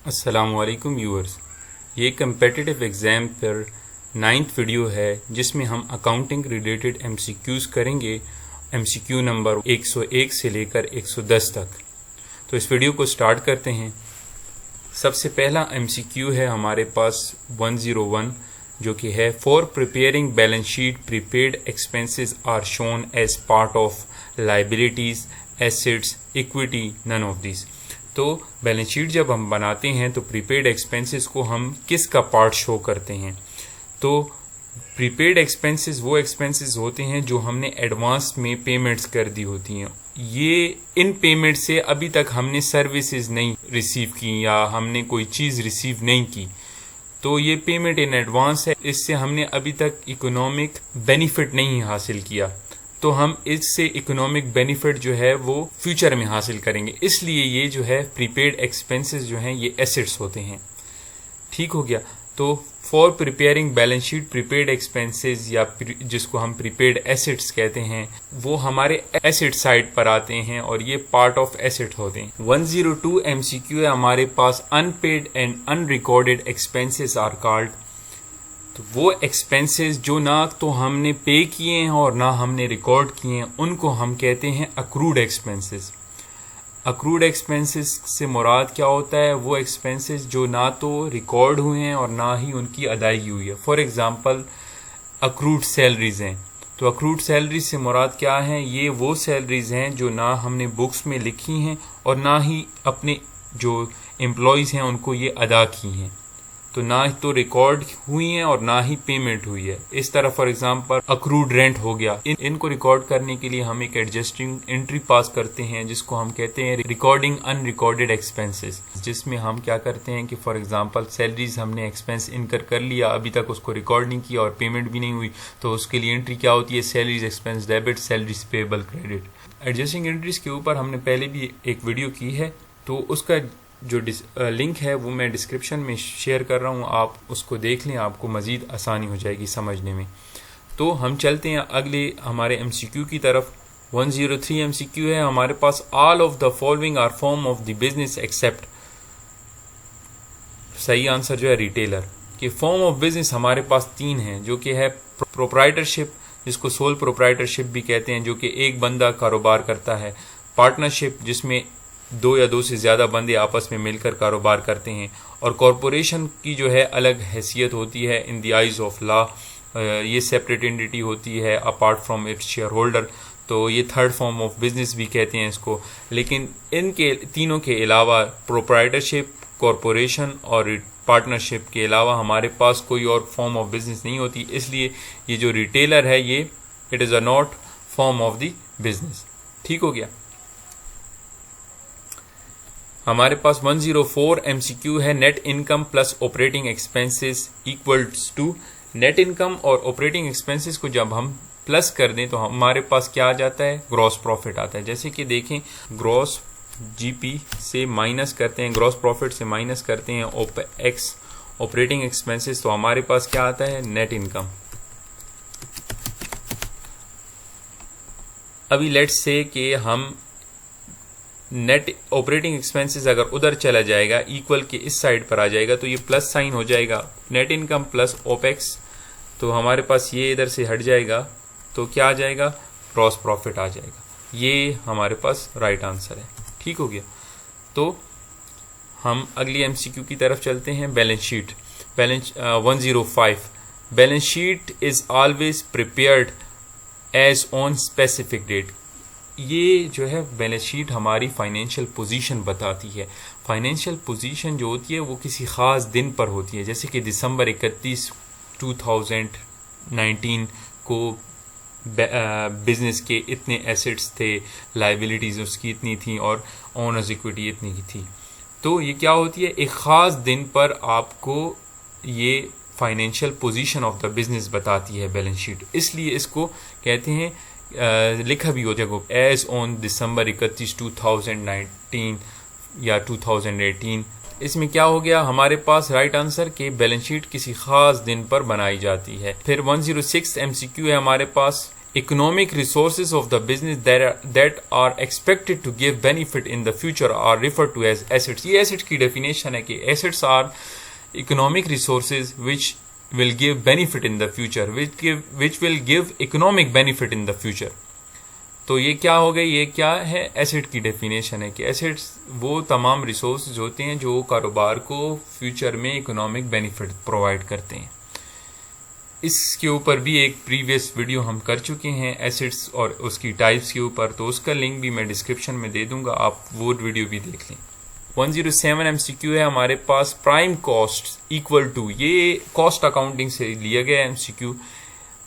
अस्सलामुअलैकुम व्यूअर्स, ये competitive exam पर 9th वीडियो है जिसमें हम अकाउंटिंग रिलेटेड MCQs करेंगे। MCQ नंबर 101 से लेकर 110 तक। तो इस वीडियो को स्टार्ट करते हैं। सबसे पहला MCQ है हमारे पास 101, जो कि है for preparing balance sheet prepaid expenses are shown as part of liabilities, assets, equity, none of this. तो बैलेंस शीट जब हम बनाते हैं तो प्रीपेड एक्सपेंसेस को हम किसका पार्ट शो करते हैं? तो प्रीपेड एक्सपेंसेस वो एक्सपेंसेस होते हैं जो हमने एडवांस में पेमेंट्स कर दी होती हैं। ये इन पेमेंट से अभी तक हमने सर्विसेज नहीं रिसीव की या हमने कोई चीज़ रिसीव नहीं की, तो ये पेमेंट इन एडवांस है। इससे हमने अभी तक इकोनॉमिक बेनिफिट नहीं हासिल किया, तो हम इससे इकोनॉमिक बेनिफिट जो है वो फ्यूचर में हासिल करेंगे। इसलिए ये जो है प्रीपेड एक्सपेंसेस जो हैं ये एसेट्स होते हैं। ठीक हो गया। तो for preparing balance sheet prepaid expenses या जिसको हम प्रीपेड एसेट्स कहते हैं, वो हमारे एसेट साइड पर आते हैं और ये पार्ट ऑफ एसेट होते हैं। 102 MCQ है हमारे पास, unpaid and unrecorded expenses are called. तो वो एक्सपेंसेस जो ना तो हमने पे किए हैं और ना हमने रिकॉर्ड किए हैं, उनको हम कहते हैं अक्रूड एक्सपेंसेस। अक्रूड एक्सपेंसेस से मुराद क्या होता है? वो एक्सपेंसेस जो ना तो रिकॉर्ड हुए हैं और ना ही उनकी अदायगी हुई है। फॉर एग्जांपल अक्रूड सैलरीज हैं। तो अक्रूड सैलरीज से मुराद क्या है? ये वो सैलरीज हैं जो ना हमने बुक्स में लिखी हैं और ना ही अपने जो एम्प्लॉयज़ हैं उनको ये अदा की हैं। तो ना तो रिकॉर्ड हुई है और ना ही पेमेंट हुई है। इस तरह फॉर एग्जांपल अक्रूड रेंट हो गया। इनको रिकॉर्ड करने के लिए हम एक एडजस्टिंग एंट्री पास करते हैं जिसको हम कहते हैं रिकॉर्डिंग अनरिकॉर्डेड एक्सपेंसेस, जिसमें हम क्या करते हैं कि फॉर एग्जांपल सैलरीज हमने एक्सपेंस इनकर कर लिया, अभी तक उसको रिकॉर्ड नहीं किया और पेमेंट भी नहीं हुई, तो उसके लिए एंट्री क्या होती है? Salaries expense debit, salaries payable credit. Adjusting entries के ऊपर हमने पहले भी एक वीडियो की है, तो उसका जो लिंक है वो मैं डिस्क्रिप्शन में शेयर कर रहा हूँ, आप उसको देख लें, आपको मज़ीद आसानी हो जाएगी समझने में। तो हम चलते हैं अगले हमारे MCQ की तरफ। 103 MCQ है हमारे पास, all of the following are form of the business except. सही आंसर जो है रिटेलर। कि फॉर्म ऑफ बिजनेस हमारे पास 3 हैं, जो कि है प्रोप्राइटरशिप, जिसको सोल प्रोप्राइटरशिप भी कहते हैं, जो कि एक बंदा कारोबार करता है। पार्टनरशिप, जिसमें 2 या 2 से ज़्यादा बंदे आपस में मिलकर कारोबार करते हैं। और कॉरपोरेशन की जो है अलग हैसियत होती है in the eyes of law, ये सेपरेट एंटिटी होती है apart from its share holder. तो ये थर्ड फॉर्म ऑफ बिजनेस भी कहते हैं इसको। लेकिन इनके तीनों के अलावा प्रोप्राइटरशिप, कॉरपोरेशन और पार्टनरशिप के अलावा हमारे पास कोई और फॉर्म ऑफ बिजनेस नहीं होती। इसलिए ये जो रिटेलर है ये it is a not form of the business. ठीक हो गया। हमारे पास 104 MCQ है, net income plus operating expenses equals to. Net income और ऑपरेटिंग एक्सपेंसेस को जब हम प्लस कर दें तो हमारे पास क्या आ जाता है? ग्रॉस प्रॉफिट आता है। जैसे कि देखें, ग्रॉस GP से माइनस करते हैं, ग्रॉस प्रॉफिट से माइनस करते हैं OPEX ऑपरेटिंग एक्सपेंसेस, तो हमारे पास क्या आता है? Net income. अभी लेट्स से कि हम नेट ऑपरेटिंग एक्सपेंसेस अगर उधर चला जाएगा, इक्वल के इस साइड पर आ जाएगा, तो ये प्लस साइन हो जाएगा। नेट इनकम प्लस OPEX, तो हमारे पास ये इधर से हट जाएगा, तो क्या आ जाएगा? ग्रॉस प्रॉफिट आ जाएगा। ये हमारे पास राइट आंसर है। ठीक हो गया। तो हम अगली MCQ की तरफ चलते हैं। Balance sheet. 105, balance sheet is always prepared as on specific date. ये जो है बैलेंस शीट हमारी फाइनेंशियल पोजीशन बताती है। फाइनेंशियल पोजीशन जो होती है वो किसी ख़ास दिन पर होती है। जैसे कि दिसंबर 31, 2019 को बिजनेस के इतने एसेट्स थे, लाइबिलिटीज़ उसकी इतनी थी और ओनर्स इक्विटी इतनी की थी। तो ये क्या होती है? एक ख़ास दिन पर आपको ये financial position of the business बताती है बैलेंस शीट। इसलिए इसको कहते हैं, लिखा भी हो जाएगा एज ऑन दिसंबर 31, 2019 या 2018। इसमें क्या हो गया? हमारे पास राइट आंसर के बैलेंस शीट किसी खास दिन पर बनाई जाती है। फिर 106 MCQ है हमारे पास, economic resources of the business that are expected to give benefit in the future are referred to as assets. ये assets की definition है कि assets are economic resources which will give benefit in the future, which will give economic benefit in the future. तो ये क्या हो गई, ये क्या है, एसेट की डेफिनेशन है कि एसेट्स वो तमाम रिसोर्सेज होते हैं जो कारोबार को फ्यूचर में इकोनॉमिक बेनिफिट प्रोवाइड करते हैं। इसके ऊपर भी एक प्रीवियस वीडियो हम कर चुके हैं एसेट्स और उसकी टाइप्स के ऊपर, तो उसका लिंक भी मैं डिस्क्रिप्शन में दे दूंगा, आप वो वीडियो भी देख लें। 107 MCQ है हमारे पास, प्राइम कॉस्ट इक्वल टू, ये कॉस्ट अकाउंटिंग से लिया गया MCQ।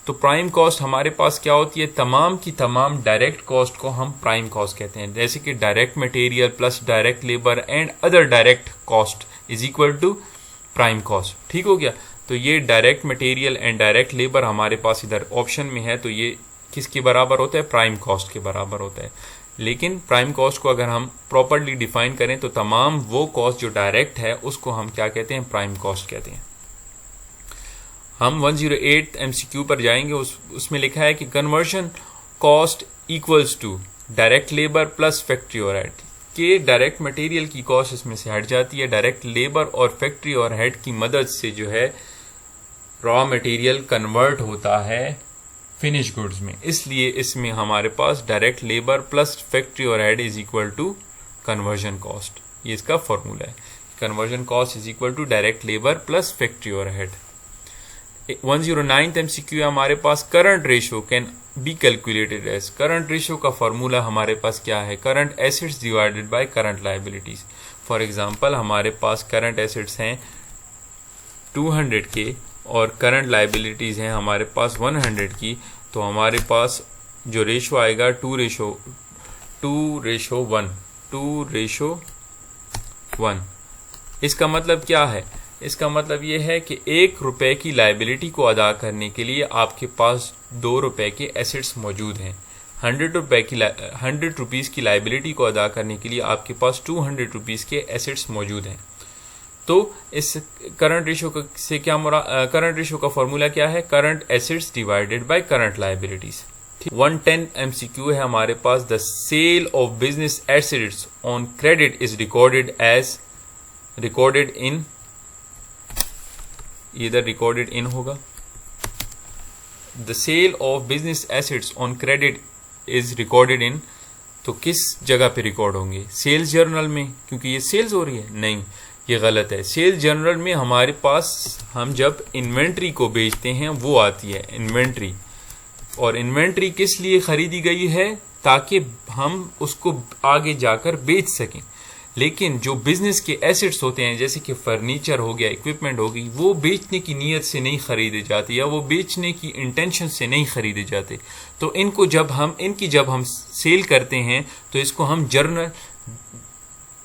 तो प्राइम कॉस्ट हमारे पास क्या होती है, तमाम की तमाम डायरेक्ट कॉस्ट को हम प्राइम कॉस्ट कहते हैं, जैसे कि direct material plus direct labour and other direct cost is equal to prime cost. ठीक हो गया। तो ये direct material and direct labour हमारे पास इधर ऑप्शन में है, तो ये किसके बराबर होता है, प्राइम कॉस्ट के बराबर होता है। लेकिन प्राइम कॉस्ट को अगर हम प्रॉपरली डिफाइन करें तो तमाम वो कॉस्ट जो डायरेक्ट है उसको हम क्या कहते हैं, प्राइम कॉस्ट कहते हैं। हम 108 MCQ पर जाएंगे, उसमें लिखा है कि conversion cost equals to direct labour plus factory overhead, कि डायरेक्ट मटेरियल की कॉस्ट इसमें से हट जाती है, डायरेक्ट लेबर और फैक्ट्री ओवरहेड की मदद से जो है रॉ मटेरियल कन्वर्ट होता है फिनिश गुड्स में, इसलिए इसमें हमारे पास direct labour plus factory overhead is equal to conversion cost, ये इसका फॉर्मूला है। Conversion cost is equal to direct labour plus factory overhead. 109 MCQ हमारे पास, current ratio can be calculated as, current ratio का फॉर्मूला हमारे पास क्या है, current assets divided by current liabilities. For example हमारे पास करंट एसेट्स हैं 200 के और करंट लायबिलिटीज हैं हमारे पास 100 की, तो हमारे पास जो रेशो आएगा 2:1। इसका मतलब क्या है, इसका मतलब ये है कि 1 रुपए की लायबिलिटी को अदा करने के लिए आपके पास 2 रुपए के एसेट्स मौजूद हैं। 100 रुपीज की लायबिलिटी को अदा करने के लिए आपके पास 200 रुपीज के एसेट्स मौजूद हैं। तो इस करंट रेशियो से क्या करंट रेशियो का फॉर्मूला क्या है, current assets divided by current liabilities. 110 MCQ है हमारे पास, the sale of business assets on credit is recorded in, इधर रिकॉर्डेड इन होगा, the sale of business assets on credit is recorded in, तो किस जगह पे रिकॉर्ड होंगे, सेल्स जर्नल में, क्योंकि ये सेल्स हो रही है, नहीं ये गलत है। सेल्स जर्नल में हमारे पास हम जब इन्वेंट्री को बेचते हैं वो आती है इन्वेंट्री, और इन्वेंट्री किस लिए खरीदी गई है, ताकि हम उसको आगे जाकर बेच सकें। लेकिन जो बिजनेस के एसेट्स होते हैं जैसे कि फर्नीचर हो गया, इक्विपमेंट हो गई, वो बेचने की नीयत से नहीं खरीदे जाते या वो बेचने की इंटेंशन से नहीं खरीदे जाते। तो इनको जब हम सेल करते हैं तो इसको हम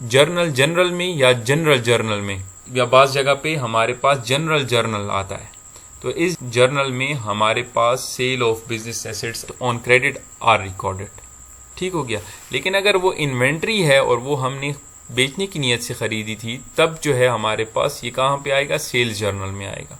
जनरल में या जनरल जर्नल में, या बाज़ जगह पे हमारे पास जनरल जर्नल आता है, तो इस जर्नल में हमारे पास sale of business assets on credit are recorded. ठीक हो गया। लेकिन अगर वो इन्वेंट्री है और वो हमने बेचने की नीयत से खरीदी थी, तब जो है हमारे पास ये कहाँ पे आएगा, सेल्स जर्नल में आएगा।